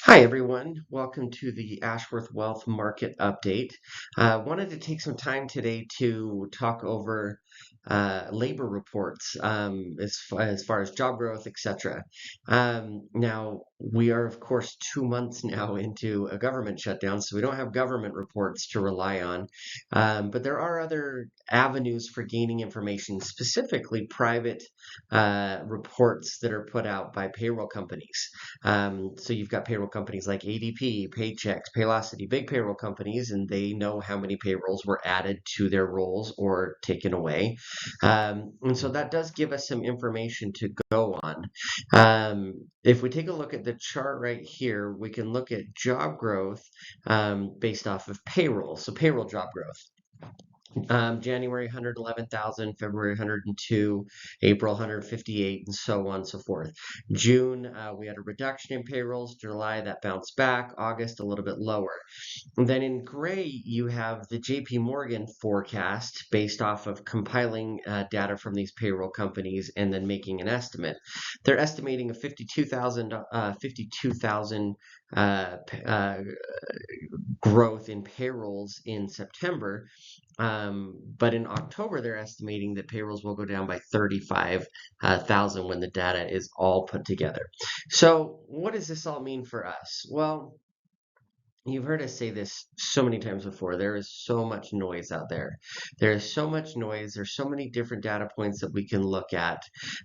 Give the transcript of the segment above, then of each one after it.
Hi, everyone. Welcome to the Ashworth Wealth Market Update. Wanted to take some time today to talk over labor reports as far as job growth, etc. Now, we are, of course, 2 months now into a government shutdown, so we don't have government reports to rely on. But there are other avenues for gaining information, specifically private reports that are put out by payroll companies. So you've got payroll companies like ADP, Paychex, Paylocity, big payroll companies, and they know how many payrolls were added to their rolls or taken away. And so that does give us some information to go on. If we take a look at the chart right here, we can look at job growth based off of payroll. So payroll job growth. January 111,000, February 102, April 158, and so on and so forth. June, we had a reduction in payrolls. July, that bounced back. August, a little bit lower. And then in gray, you have the JP Morgan forecast based off of compiling data from these payroll companies and then making an estimate. They're estimating a 52,000 growth in payrolls in September. But in October, they're estimating that payrolls will go down by 35,000 when the data is all put together. So what does this all mean for us? Well, you've heard us say this so many times before. There is so much noise out there. There is so much noise. There's so many different data points that we can look at.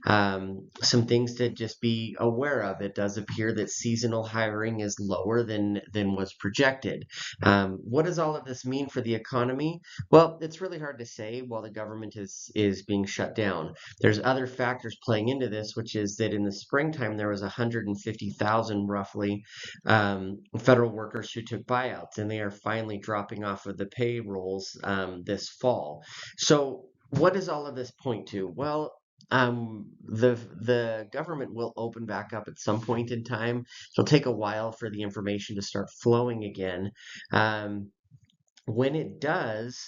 Some things to just be aware of. It does appear that seasonal hiring is lower than was projected. What does all of this mean for the economy? Well, it's really hard to say while the government is being shut down. There's other factors playing into this, which is that in the springtime there was 150,000 roughly federal workers who took buyouts, and they are finally dropping off of the payrolls this fall. So, what does all of this point to? Well, the government will open back up at some point in time. It'll take a while for the information to start flowing again. When it does,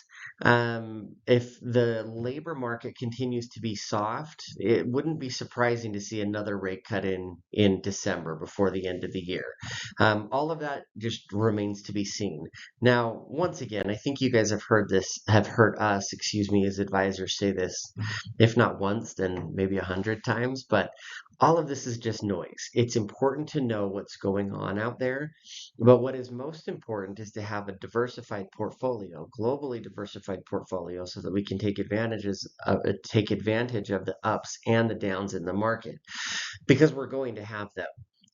if the labor market continues to be soft, it wouldn't be surprising to see another rate cut in December before the end of the year. All of that just remains to be seen. Now, once again, I think you guys have heard us, excuse me, as advisors say this, if not once, then maybe 100 times. But all of this is just noise. It's important to know what's going on out there, but what is most important is to have a diversified portfolio, globally diversified portfolio, so that we can take advantage of the ups and the downs in the market, because we're going to have them.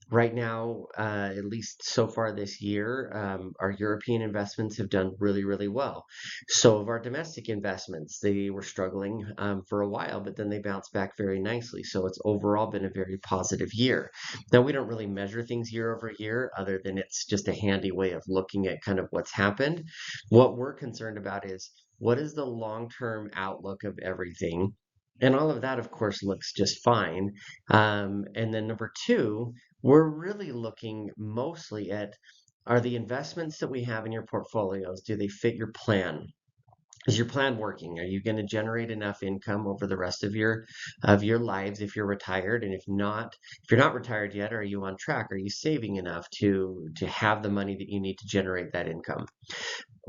Right now, at least so far this year, our European investments have done really, really well. So of our domestic investments, they were struggling for a while, but then they bounced back very nicely. So it's overall been a very positive year. Now, we don't really measure things year over year, other than it's just a handy way of looking at kind of what's happened. What we're concerned about is, what is the long-term outlook of everything? And all of that, of course, looks just fine. And then number two, we're really looking mostly at, are the investments that we have in your portfolios, do they fit your plan? Is your plan working? Are you going to generate enough income over the rest of your lives if you're retired? And if you're not retired yet, are you on track? Are you saving enough to have the money that you need to generate that income?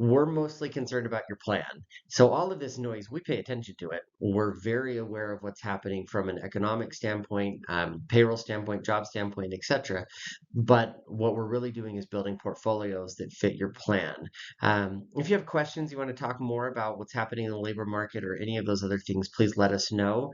We're mostly concerned about your plan. So all of this noise, we pay attention to it. We're very aware of what's happening from an economic standpoint, payroll standpoint, job standpoint, etc. But what we're really doing is building portfolios that fit your plan. If you have questions, you want to talk more about what's happening in the labor market or any of those other things, please let us know.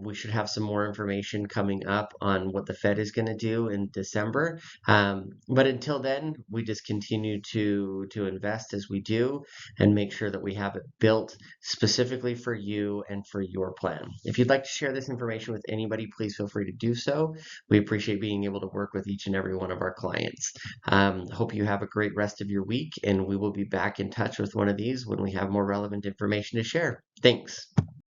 We should have some more information coming up on what the Fed is going to do in December. But until then, we just continue to invest as we do and make sure that we have it built specifically for you and for your plan. If you'd like to share this information with anybody, please feel free to do so. We appreciate being able to work with each and every one of our clients. Hope you have a great rest of your week, and we will be back in touch with one of these when we have more relevant information to share. Thanks.